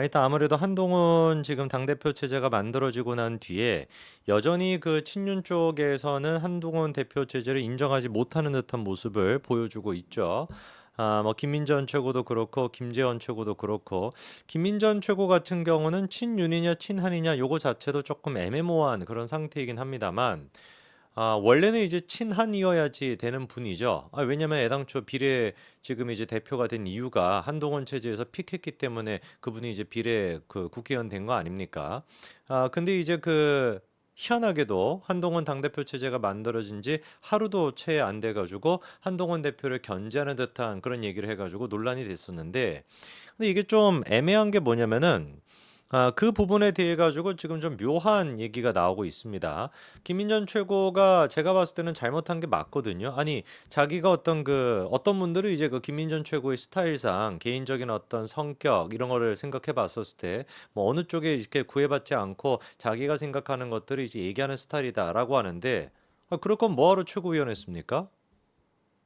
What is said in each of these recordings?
일단 아무래도 한동훈 지금 당대표 체제가 만들어지고 난 뒤에 여전히 그 친윤 쪽에서는 한동훈 대표 체제를 인정하지 못하는 듯한 모습을 보여주고 있죠. 뭐 김민전 최고도 그렇고 김재원 최고도 그렇고 김민전 최고 같은 경우는 친윤이냐 친한이냐 요거 자체도 조금 애매모호한 그런 상태이긴 합니다만 원래는 이제 친한이어야지 되는 분이죠. 왜냐면 애당초 비례 지금 이제 대표가 된 이유가 한동훈 체제에서 픽했기 때문에 그분이 이제 비례 그 국회의원 된 거 아닙니까? 근데 이제 그 희한하게도 한동훈 당대표 체제가 만들어진 지 하루도 채 안 돼가지고 한동훈 대표를 견제하는 듯한 그런 얘기를 해가지고 논란이 됐었는데 근데 이게 좀 애매한 게 뭐냐면은 그 부분에 대해 가지고 지금 좀 묘한 얘기가 나오고 있습니다. 김민전 최고가 제가 봤을 때는 잘못한 게 맞거든요. 아니, 자기가 어떤 분들은 이제 그 김민전 최고의 스타일상 개인적인 어떤 성격 이런 거를 생각해 봤었을 때 뭐 어느 쪽에 이렇게 구애받지 않고 자기가 생각하는 것들을 이제 얘기하는 스타일이다라고 하는데 그럴 건 뭐하러 최고위원 했습니까?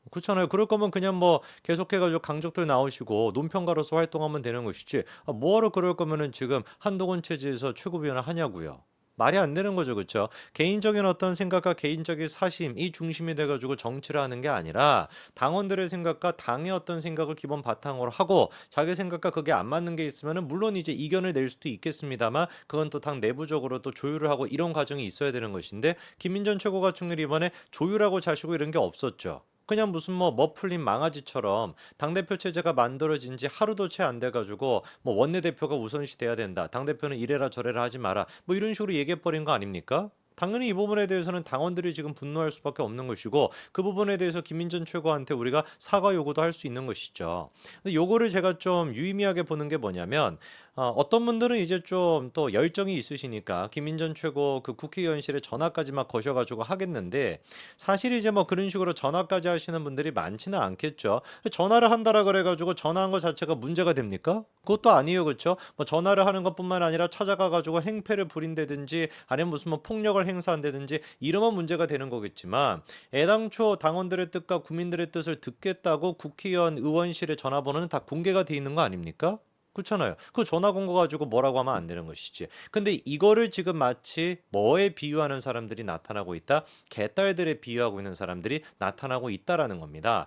그렇잖아요. 그럴 거면 그냥 뭐 계속해가지고 강적들 나오시고 논평가로서 활동하면 되는 것이지. 뭐하러 그럴 거면은 지금 한동훈 체제에서 최고위원을 하냐고요. 말이 안 되는 거죠, 그렇죠? 개인적인 어떤 생각과 개인적인 사심 이 중심이 돼가지고 정치를 하는 게 아니라 당원들의 생각과 당의 어떤 생각을 기본 바탕으로 하고 자기 생각과 그게 안 맞는 게 있으면은 물론 이제 이견을 낼 수도 있겠습니다만 그건 또 당 내부적으로 또 조율을 하고 이런 과정이 있어야 되는 것인데 김민전 최고 같은 경우는 이번에 조율하고 자시고 이런 게 없었죠. 그냥 무슨 뭐 머플린 망아지처럼 당대표 체제가 만들어진 지 하루도 채 안 돼가지고 뭐 원내대표가 우선시 돼야 된다. 당대표는 이래라 저래라 하지 마라. 뭐 이런 식으로 얘기해버린 거 아닙니까? 당연히 이 부분에 대해서는 당원들이 지금 분노할 수밖에 없는 것이고 그 부분에 대해서 김민전 최고한테 우리가 사과 요구도 할 수 있는 것이죠. 근데 요거를 제가 좀 유의미하게 보는 게 뭐냐면 어떤 분들은 이제 좀 또 열정이 있으시니까 김민전 최고 그 국회의원실에 전화까지 막 거셔가지고 하겠는데 사실 이제 뭐 그런 식으로 전화까지 하시는 분들이 많지는 않겠죠. 전화를 한다라 그래가지고 전화한 것 자체가 문제가 됩니까? 그것도 아니에요, 그렇죠? 뭐 전화를 하는 것뿐만 아니라 찾아가가지고 행패를 부린다든지 아니면 무슨 뭐 폭력을 행사한다든지 이러면 문제가 되는 거겠지만 애당초 당원들의 뜻과 국민들의 뜻을 듣겠다고 국회의원 의원실의 전화번호는 다 공개가 돼 있는 거 아닙니까? 그렇잖아요. 그 전화 건 거 가지고 뭐라고 하면 안 되는 것이지. 근데 이거를 지금 마치 뭐에 비유하는 사람들이 나타나고 있다? 개딸들에 비유하고 있는 사람들이 나타나고 있다라는 겁니다.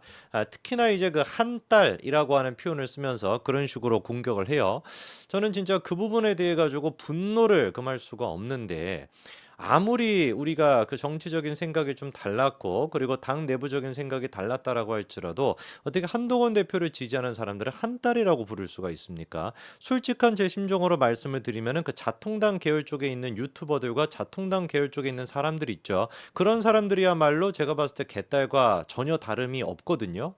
특히나 이제 그 한 딸이라고 하는 표현을 쓰면서 그런 식으로 공격을 해요. 저는 진짜 그 부분에 대해 가지고 분노를 금할 수가 없는데 아무리 우리가 그 정치적인 생각이 좀 달랐고 그리고 당 내부적인 생각이 달랐다라고 할지라도 어떻게 한동훈 대표를 지지하는 사람들을 한 딸이라고 부를 수가 있습니까? 솔직한 제 심정으로 말씀을 드리면은 그 자통당 계열 쪽에 있는 유튜버들과 자통당 계열 쪽에 있는 사람들 있죠. 그런 사람들이야말로 제가 봤을 때 개딸과 전혀 다름이 없거든요.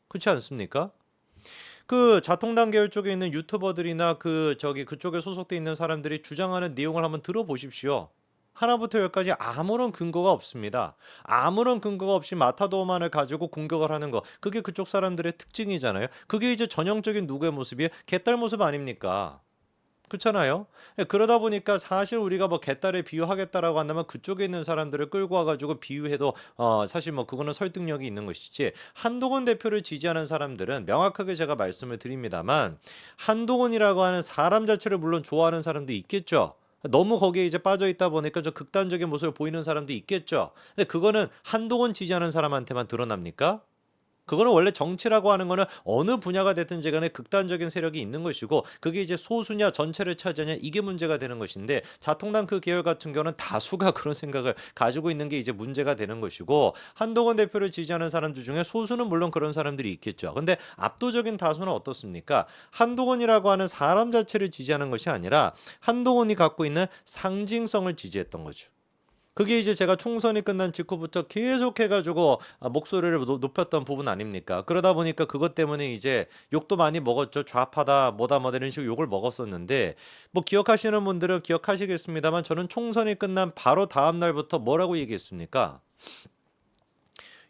그렇지 않습니까? 그 자통당 계열 쪽에 있는 유튜버들이나 그 저기 그쪽에 소속돼 있는 사람들이 주장하는 내용을 한번 들어보십시오. 하나부터 열까지 아무런 근거가 없습니다. 아무런 근거가 없이 마타도어만을 가지고 공격을 하는 거. 그게 그쪽 사람들의 특징이잖아요. 그게 이제 전형적인 누구의 모습이에요? 개딸 모습 아닙니까? 그렇잖아요. 그러다 보니까 사실 우리가 뭐 개딸에 비유하겠다라고 한다면 그쪽에 있는 사람들을 끌고 와가지고 비유해도 사실 뭐 그거는 설득력이 있는 것이지 한동훈 대표를 지지하는 사람들은 명확하게 제가 말씀을 드립니다만 한동훈이라고 하는 사람 자체를 물론 좋아하는 사람도 있겠죠. 너무 거기에 이제 빠져 있다 보니까 좀 극단적인 모습을 보이는 사람도 있겠죠. 근데 그거는 한동훈 지지하는 사람한테만 드러납니까? 그거는 원래 정치라고 하는 거는 어느 분야가 됐든지 간에 극단적인 세력이 있는 것이고 그게 이제 소수냐 전체를 차지하냐 이게 문제가 되는 것인데 자통당 그 계열 같은 경우는 다수가 그런 생각을 가지고 있는 게 이제 문제가 되는 것이고 한동훈 대표를 지지하는 사람들 중에 소수는 물론 그런 사람들이 있겠죠. 근데 압도적인 다수는 어떻습니까? 한동훈이라고 하는 사람 자체를 지지하는 것이 아니라 한동훈이 갖고 있는 상징성을 지지했던 거죠. 그게 이제 제가 총선이 끝난 직후부터 계속해가지고 목소리를 높였던 부분 아닙니까? 그러다 보니까 그것 때문에 이제 욕도 많이 먹었죠. 좌파다, 뭐다 이런 식으로 욕을 먹었었는데 뭐 기억하시는 분들은 기억하시겠습니다만 저는 총선이 끝난 바로 다음 날부터 뭐라고 얘기했습니까?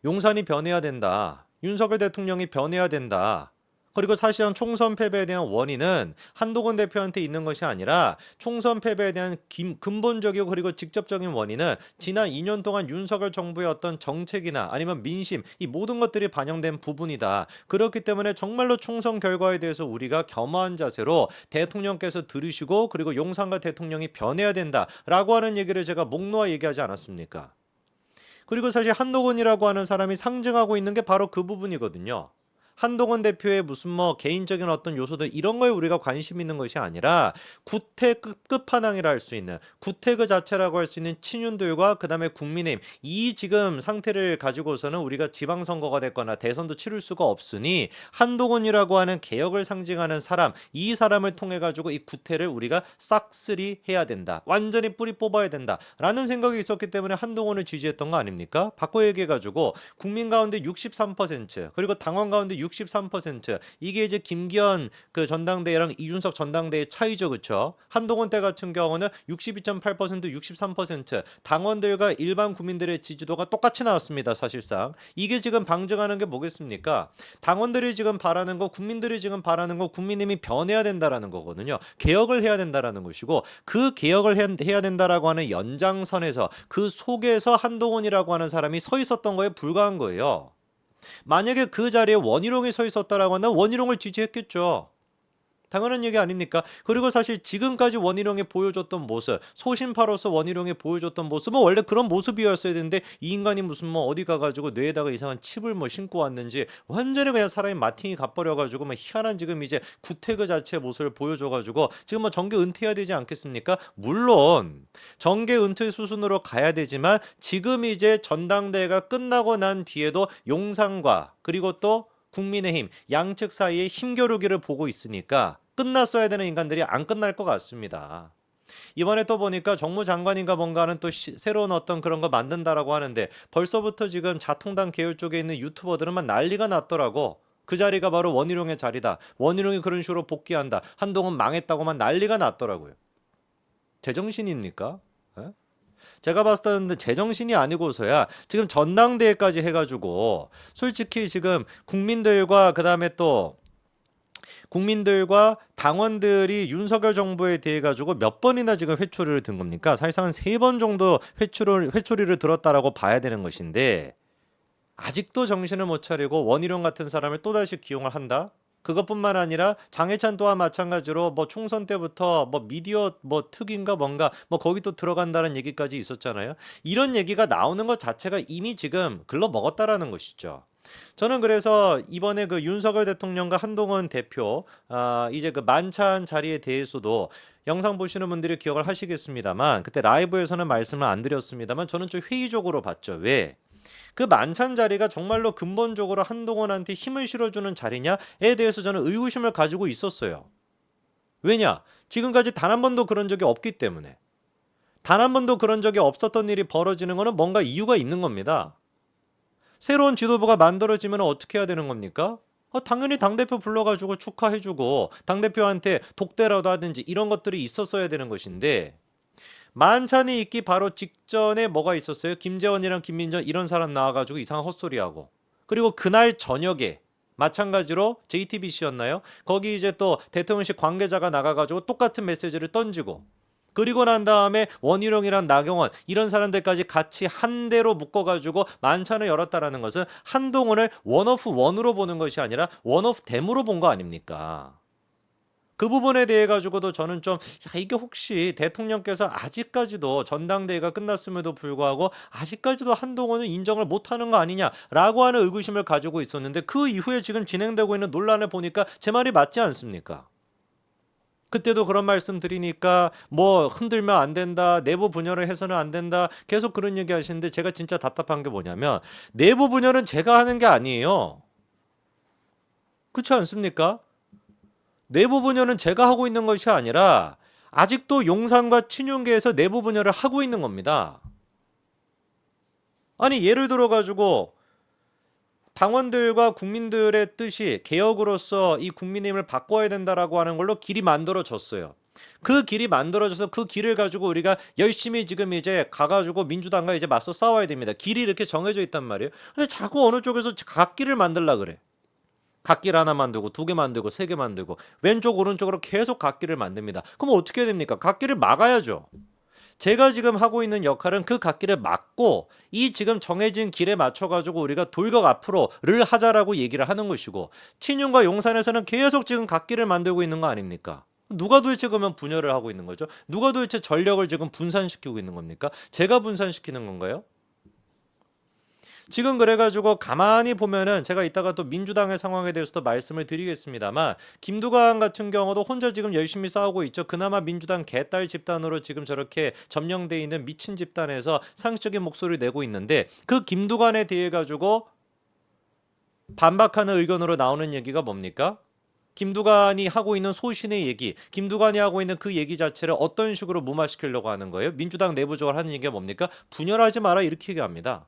용산이 변해야 된다. 윤석열 대통령이 변해야 된다. 그리고 사실상 총선 패배에 대한 원인은 한동훈 대표한테 있는 것이 아니라 총선 패배에 대한 근본적이고 그리고 직접적인 원인은 지난 2년 동안 윤석열 정부의 어떤 정책이나 아니면 민심 이 모든 것들이 반영된 부분이다. 그렇기 때문에 정말로 총선 결과에 대해서 우리가 겸허한 자세로 대통령께서 들으시고 그리고 용산과 대통령이 변해야 된다라고 하는 얘기를 제가 목 놓아 얘기하지 않았습니까? 그리고 사실 한동훈이라고 하는 사람이 상징하고 있는 게 바로 그 부분이거든요. 한동훈 대표의 무슨 뭐 개인적인 어떤 요소들 이런 거에 우리가 관심 있는 것이 아니라 구태 끝판왕이라 할 수 있는 구태 그 자체라고 할 수 있는 친윤들과 그다음에 국민의힘 이 지금 상태를 가지고서는 우리가 지방선거가 됐거나 대선도 치를 수가 없으니 한동훈이라고 하는 개혁을 상징하는 사람 이 사람을 통해 가지고 이 구태를 우리가 싹쓸이 해야 된다. 완전히 뿌리 뽑아야 된다라는 생각이 있었기 때문에 한동훈을 지지했던 거 아닙니까? 바꿔 얘기해 가지고 국민 가운데 63% 그리고 당원 가운데 63% 이게 이제 김기현 그 전당대회랑 이준석 전당대회 차이죠. 그렇죠? 한동훈 때 같은 경우는 62.8% 63% 당원들과 일반 국민들의 지지도가 똑같이 나왔습니다. 사실상 이게 지금 방증하는 게 뭐겠습니까? 당원들이 지금 바라는 거 국민들이 지금 바라는 거 국민님이 변해야 된다라는 거거든요. 개혁을 해야 된다라는 것이고 그 개혁을 해야 된다라고 하는 연장선에서 그 속에서 한동훈이라고 하는 사람이 서 있었던 거에 불과한 거예요. 만약에 그 자리에 원희룡이 서 있었다라고 하면 원희룡을 지지했겠죠. 당연한 얘기 아닙니까? 그리고 사실 지금까지 원희룡이 보여줬던 모습, 소신파로서 원희룡이 보여줬던 모습은 원래 그런 모습이었어야 되는데 이 인간이 무슨 뭐 어디 가가지고 뇌에다가 이상한 칩을 뭐 신고 왔는지 완전히 그냥 사람이 마팅이 가버려가지고 막 희한한 지금 이제 구태그 자체의 모습을 보여줘가지고 지금 뭐 정계 은퇴해야 되지 않겠습니까? 물론 정계 은퇴 수순으로 가야 되지만 지금 이제 전당대회가 끝나고 난 뒤에도 용산과 그리고 또 국민의힘 양측 사이의 힘겨루기를 보고 있으니까 끝났어야 되는 인간들이 안 끝날 것 같습니다. 이번에 또 보니까 정무장관인가 뭔가는 또 새로운 어떤 그런 거 만든다라고 하는데 벌써부터 지금 자통당 계열 쪽에 있는 유튜버들은 막 난리가 났더라고. 그 자리가 바로 원희룡의 자리다. 원희룡이 그런 식으로 복귀한다. 한동훈 망했다고만 난리가 났더라고요. 제정신입니까? 에? 제가 봤을 때는 제정신이 아니고서야 지금 전당대회까지 해가지고 솔직히 지금 국민들과 그다음에 또 국민들과 당원들이 윤석열 정부에 대해 가지고 몇 번이나 지금 회초리를 든 겁니까? 사실상 3번 정도 회초리를 들었다라고 봐야 되는 것인데 아직도 정신을 못 차리고 원희룡 같은 사람을 또다시 기용을 한다? 그것뿐만 아니라 장해찬 또한 마찬가지로 뭐 총선 때부터 뭐 미디어 뭐 특인가 뭔가 뭐 거기 또 들어간다는 얘기까지 있었잖아요. 이런 얘기가 나오는 것 자체가 이미 지금 글러 먹었다라는 것이죠. 저는 그래서 이번에 그 윤석열 대통령과 한동훈 대표 이제 그 만찬 자리에 대해서도 영상 보시는 분들이 기억을 하시겠습니다만 그때 라이브에서는 말씀을 안 드렸습니다만 저는 좀 회의적으로 봤죠. 왜? 그 만찬 자리가 정말로 근본적으로 한동훈한테 힘을 실어주는 자리냐에 대해서 저는 의구심을 가지고 있었어요. 왜냐? 지금까지 단 한 번도 그런 적이 없기 때문에. 단 한 번도 그런 적이 없었던 일이 벌어지는 거는 뭔가 이유가 있는 겁니다. 새로운 지도부가 만들어지면 어떻게 해야 되는 겁니까? 당연히 당대표 불러가지고 축하해주고 당대표한테 독대라도 하든지 이런 것들이 있었어야 되는 것인데 만찬이 있기 바로 직전에 뭐가 있었어요? 김재원이랑 김민정 이런 사람 나와가지고 이상한 헛소리하고 그리고 그날 저녁에 마찬가지로 JTBC였나요? 거기 이제 또 대통령실 관계자가 나가가지고 똑같은 메시지를 던지고 그리고 난 다음에 원희룡이랑 나경원 이런 사람들까지 같이 한 대로 묶어가지고 만찬을 열었다라는 것은 한동훈을 원오프 원으로 보는 것이 아니라 원오프 댐으로 본 거 아닙니까? 그 부분에 대해 가지고도 저는 좀 이게 혹시 대통령께서 아직까지도 전당대회가 끝났음에도 불구하고 아직까지도 한동훈은 인정을 못하는 거 아니냐라고 하는 의구심을 가지고 있었는데 그 이후에 지금 진행되고 있는 논란을 보니까 제 말이 맞지 않습니까? 그때도 그런 말씀 드리니까 뭐 흔들면 안 된다. 내부 분열을 해서는 안 된다. 계속 그런 얘기 하시는데 제가 진짜 답답한 게 뭐냐면 내부 분열은 제가 하는 게 아니에요. 그렇지 않습니까? 내부 분열은 제가 하고 있는 것이 아니라 아직도 용산과 친윤계에서 내부 분열을 하고 있는 겁니다. 아니 예를 들어 가지고 당원들과 국민들의 뜻이 개혁으로서 이 국민의힘을 바꿔야 된다라고 하는 걸로 길이 만들어졌어요. 그 길이 만들어져서 그 길을 가지고 우리가 열심히 지금 이제 가가지고 민주당과 이제 맞서 싸워야 됩니다. 길이 이렇게 정해져 있단 말이에요. 근데 자꾸 어느 쪽에서 갓길을 만들라 그래. 갓길 하나 만들고 두 개 만들고 세 개 만들고 왼쪽 오른쪽으로 계속 갓길을 만듭니다. 그럼 어떻게 됩니까? 갓길을 막아야죠. 제가 지금 하고 있는 역할은 그 갓길을 막고 이 지금 정해진 길에 맞춰가지고 우리가 돌격 앞으로를 하자라고 얘기를 하는 것이고, 친윤과 용산에서는 계속 지금 갓길을 만들고 있는 거 아닙니까? 누가 도대체 그러면 분열을 하고 있는 거죠? 누가 도대체 전력을 지금 분산시키고 있는 겁니까? 제가 분산시키는 건가요? 지금 그래가지고 가만히 보면은 제가 이따가 또 민주당의 상황에 대해서도 말씀을 드리겠습니다만, 김두관 같은 경우도 혼자 지금 열심히 싸우고 있죠. 그나마 민주당 개딸 집단으로 지금 저렇게 점령돼 있는 미친 집단에서 상식적인 목소리를 내고 있는데, 그 김두관에 대해 가지고 반박하는 의견으로 나오는 얘기가 뭡니까? 김두관이 하고 있는 소신의 얘기, 김두관이 하고 있는 그 얘기 자체를 어떤 식으로 무마시키려고 하는 거예요? 민주당 내부적으로 하는 얘기가 뭡니까? 분열하지 마라, 이렇게 얘기합니다.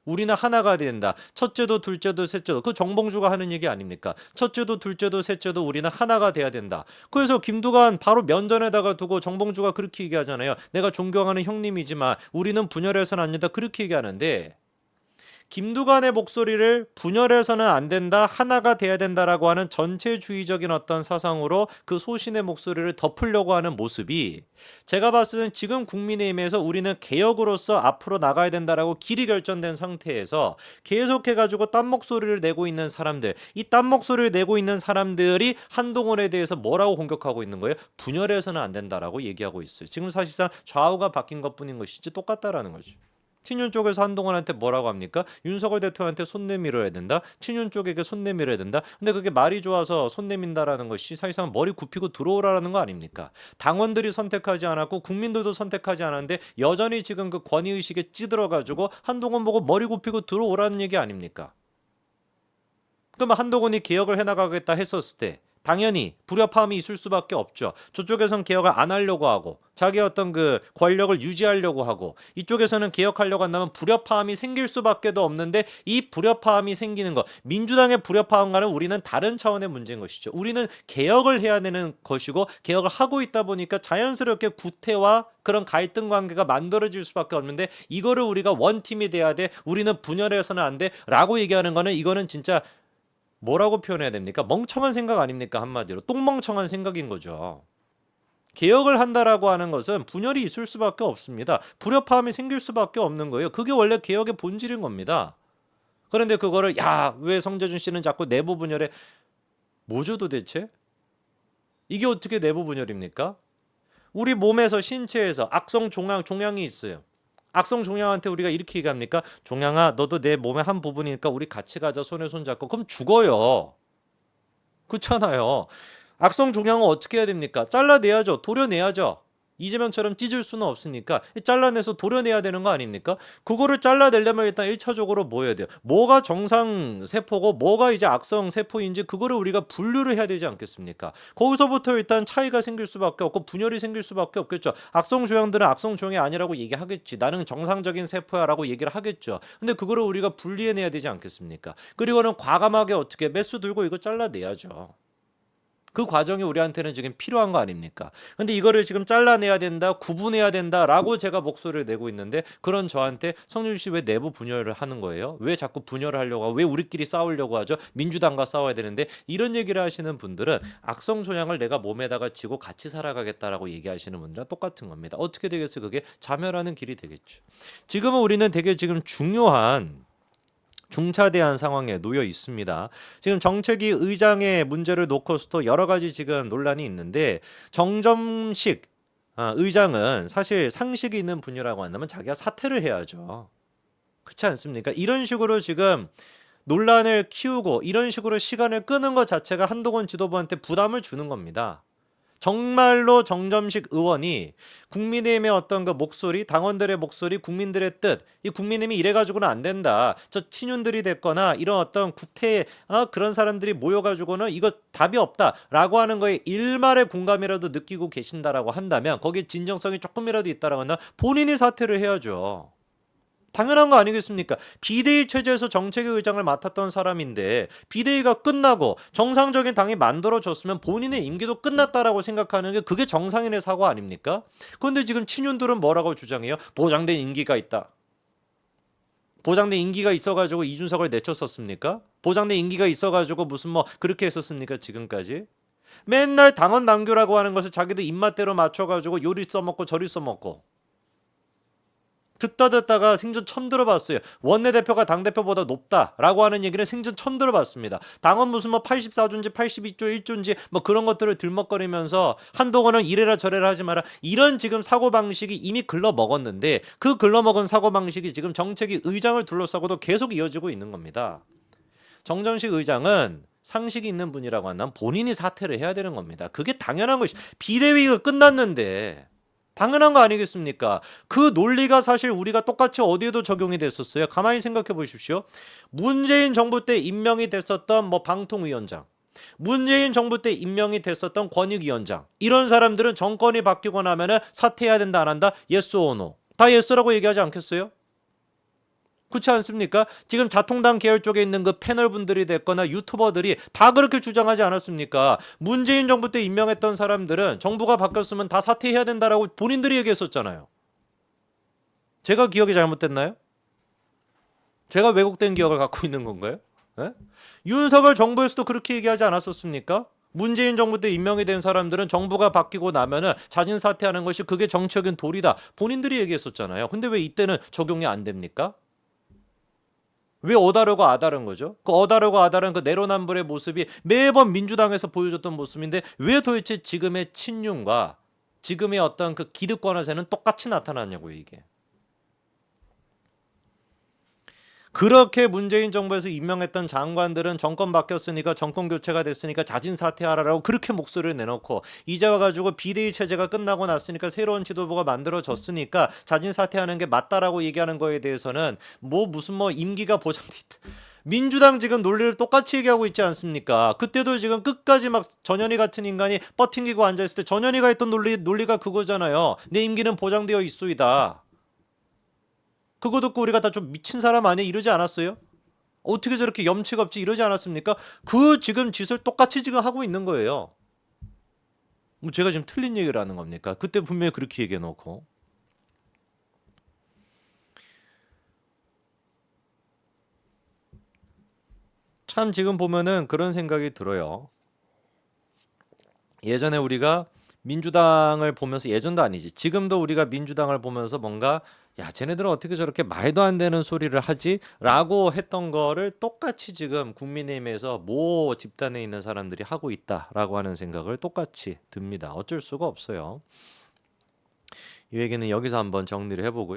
우리는 하나가 된다. 첫째도 둘째도 셋째도, 그 정봉주가 하는 얘기 아닙니까? 첫째도 둘째도 셋째도 우리는 하나가 돼야 된다. 그래서 김두관 바로 면전에다가 두고 정봉주가 그렇게 얘기하잖아요. 내가 존경하는 형님이지만 우리는 분열해서는 안 된다, 그렇게 얘기하는데, 김두관의 목소리를 분열해서는 안 된다, 하나가 돼야 된다라고 하는 전체주의적인 어떤 사상으로 그 소신의 목소리를 덮으려고 하는 모습이, 제가 봤을 때는 지금 국민의힘에서 우리는 개혁으로서 앞으로 나가야 된다라고 길이 결정된 상태에서 계속해가지고 딴 목소리를 내고 있는 사람들, 이 딴 목소리를 내고 있는 사람들이 한동훈에 대해서 뭐라고 공격하고 있는 거예요? 분열해서는 안 된다라고 얘기하고 있어요. 지금 사실상 좌우가 바뀐 것뿐인 것이지 똑같다라는 거죠. 친윤 쪽에서 한동훈한테 뭐라고 합니까? 윤석열 대통령한테 손 내밀어야 된다. 친윤 쪽에게 손 내밀어야 된다. 근데 그게 말이 좋아서 손 내민다라는 것이 사실상 머리 굽히고 들어오라는 거 아닙니까? 당원들이 선택하지 않았고 국민들도 선택하지 않았는데 여전히 지금 그 권위의식에 찌들어가지고 한동훈 보고 머리 굽히고 들어오라는 얘기 아닙니까? 그럼 한동훈이 개혁을 해나가겠다 했었을 때 당연히 불협화음이 있을 수밖에 없죠. 저쪽에선 개혁을 안 하려고 하고 자기 어떤 그 권력을 유지하려고 하고, 이쪽에서는 개혁하려고 한다면 불협화음이 생길 수밖에 없는데, 이 불협화음이 생기는 것, 민주당의 불협화음과는 우리는 다른 차원의 문제인 것이죠. 우리는 개혁을 해야 되는 것이고 개혁을 하고 있다 보니까 자연스럽게 구태와 그런 갈등 관계가 만들어질 수밖에 없는데, 이거를 우리가 원팀이 돼야 돼, 우리는 분열해서는 안 돼 라고 얘기하는 거는, 이거는 진짜 뭐라고 표현해야 됩니까? 멍청한 생각 아닙니까? 한마디로 똥멍청한 생각인 거죠. 개혁을 한다라고 하는 것은 분열이 있을 수밖에 없습니다. 불협화음이 생길 수밖에 없는 거예요. 그게 원래 개혁의 본질인 겁니다. 그런데 그거를 왜 성재준 씨는 자꾸 내부 분열에, 뭐죠 도대체? 이게 어떻게 내부 분열입니까? 우리 몸에서, 신체에서 악성 종양이 있어요. 악성 종양한테 우리가 이렇게 얘기합니까? 종양아, 너도 내 몸의 한 부분이니까 우리 같이 가자, 손에 손 잡고. 그럼 죽어요. 그렇잖아요. 악성 종양은 어떻게 해야 됩니까? 잘라내야죠. 도려내야죠. 이재명처럼 찢을 수는 없으니까 잘라내서 도려내야 되는 거 아닙니까? 그거를 잘라내려면 일단 1차적으로 뭐 해야 돼요? 뭐가 정상 세포고 뭐가 이제 악성 세포인지 그거를 우리가 분류를 해야 되지 않겠습니까? 거기서부터 일단 차이가 생길 수밖에 없고 분열이 생길 수밖에 없겠죠. 악성 종양들은 악성 종양이 아니라고 얘기하겠지. 나는 정상적인 세포야라고 얘기를 하겠죠. 근데 그거를 우리가 분리해내야 되지 않겠습니까? 그리고는 과감하게 어떻게 메스 들고 이거 잘라내야죠. 그 과정이 우리한테는 지금 필요한 거 아닙니까? 근데 이거를 지금 잘라내야 된다, 구분해야 된다라고 제가 목소리를 내고 있는데, 그런 저한테 성준 씨 왜 내부 분열을 하는 거예요? 왜 자꾸 분열을 하려고 하고, 왜 우리끼리 싸우려고 하죠? 민주당과 싸워야 되는데, 이런 얘기를 하시는 분들은 악성 종양을 내가 몸에다가 지고 같이 살아가겠다라고 얘기하시는 분들은 똑같은 겁니다. 어떻게 되겠어요? 그게 자멸하는 길이 되겠죠. 지금은 우리는 되게 지금 중요한 중차대한 상황에 놓여 있습니다. 지금 정책위 의장의 문제를 놓고서도 여러 가지 지금 논란이 있는데, 정점식 의장은 사실 상식이 있는 분이라고 한다면 자기가 사퇴를 해야죠. 그렇지 않습니까? 이런 식으로 지금 논란을 키우고 이런 식으로 시간을 끄는 것 자체가 한동훈 지도부한테 부담을 주는 겁니다. 정말로 정점식 의원이 국민의힘의 어떤 그 목소리, 당원들의 목소리, 국민들의 뜻, 이 국민의힘이 이래가지고는 안 된다, 저 친윤들이 됐거나 이런 어떤 구태 그런 사람들이 모여가지고는 이거 답이 없다라고 하는 거에 일말의 공감이라도 느끼고 계신다라고 한다면, 거기에 진정성이 조금이라도 있다라고 한다면 본인이 사퇴를 해야죠. 당연한 거 아니겠습니까? 비대위 체제에서 정책위 의장을 맡았던 사람인데 비대위가 끝나고 정상적인 당이 만들어졌으면 본인의 임기도 끝났다라고 생각하는 게, 그게 정상인의 사고 아닙니까? 그런데 지금 친윤들은 뭐라고 주장해요? 보장된 임기가 있다. 보장된 임기가 있어가지고 이준석을 내쳤었습니까? 보장된 임기가 있어가지고 무슨 뭐 그렇게 했었습니까 지금까지? 맨날 당원 당규라고 하는 것을 자기들 입맛대로 맞춰가지고 요리 써먹고 저리 써먹고 듣다가 생전 처음 들어봤어요. 원내대표가 당대표보다 높다라고 하는 얘기는 생전 처음 들어봤습니다. 당원 무슨 뭐 84조인지 82조 1조인지 뭐 그런 것들을 들먹거리면서 한동훈은 이래라 저래라 하지 마라. 이런 지금 사고방식이 이미 글러먹었는데 그 글러먹은 사고방식이 지금 정책위 의장을 둘러싸고도 계속 이어지고 있는 겁니다. 정전식 의장은 상식이 있는 분이라고 한다면 본인이 사퇴를 해야 되는 겁니다. 그게 당연한 것이 비대위가 끝났는데 당연한 거 아니겠습니까? 그 논리가 사실 우리가 똑같이 어디에도 적용이 됐었어요. 가만히 생각해 보십시오. 문재인 정부 때 임명이 됐었던 뭐 방통위원장, 문재인 정부 때 임명이 됐었던 권익위원장, 이런 사람들은 정권이 바뀌고 나면은 사퇴해야 된다 안 한다? yes or no. 다 yes라고 얘기하지 않겠어요? 그렇지 않습니까? 지금 자통당 계열 쪽에 있는 그 패널분들이 됐거나 유튜버들이 다 그렇게 주장하지 않았습니까? 문재인 정부 때 임명했던 사람들은 정부가 바뀌었으면 다 사퇴해야 된다라고 본인들이 얘기했었잖아요. 제가 기억이 잘못됐나요? 제가 왜곡된 기억을 갖고 있는 건가요? 에? 윤석열 정부에서도 그렇게 얘기하지 않았었습니까? 문재인 정부 때 임명이 된 사람들은 정부가 바뀌고 나면은 자진 사퇴하는 것이 그게 정치적인 도리다. 본인들이 얘기했었잖아요. 근데 왜 이때는 적용이 안 됩니까? 왜 어다르고 아다른 거죠? 그 어다르고 아다른 그 내로남불의 모습이 매번 민주당에서 보여줬던 모습인데 왜 도대체 지금의 친윤과 지금의 어떤 그 기득권에서는 똑같이 나타났냐고요, 이게. 그렇게 문재인 정부에서 임명했던 장관들은 정권 바뀌었으니까 정권 교체가 됐으니까 자진 사퇴하라라고 그렇게 목소리를 내놓고 이제 와가지고 비대위 체제가 끝나고 났으니까 새로운 지도부가 만들어졌으니까 자진 사퇴하는 게 맞다라고 얘기하는 거에 대해서는 무슨 임기가 보장돼 있다. 민주당 지금 논리를 똑같이 얘기하고 있지 않습니까? 그때도 지금 끝까지 막 전현희 같은 인간이 뻗팅기고 앉아있을 때 전현희가 했던 논리가 그거잖아요. 내 임기는 보장되어 있소이다. 그거 듣고 우리가 다 좀 미친 사람 아니야 이러지 않았어요? 어떻게 저렇게 염치가 없지 이러지 않았습니까? 그 지금 짓을 똑같이 지금 하고 있는 거예요. 뭐 제가 지금 틀린 얘기를 하는 겁니까? 그때 분명히 그렇게 얘기해 놓고. 참 지금 보면은 그런 생각이 들어요. 예전에 우리가 민주당을 보면서 예전도 아니지 지금도 우리가 민주당을 보면서 뭔가 야 쟤네들은 어떻게 저렇게 말도 안 되는 소리를 하지? 라고 했던 거를 똑같이 지금 국민의힘에서 모 집단에 있는 사람들이 하고 있다라고 하는 생각을 똑같이 듭니다. 어쩔 수가 없어요. 이 얘기는 여기서 한번 정리를 해보고요.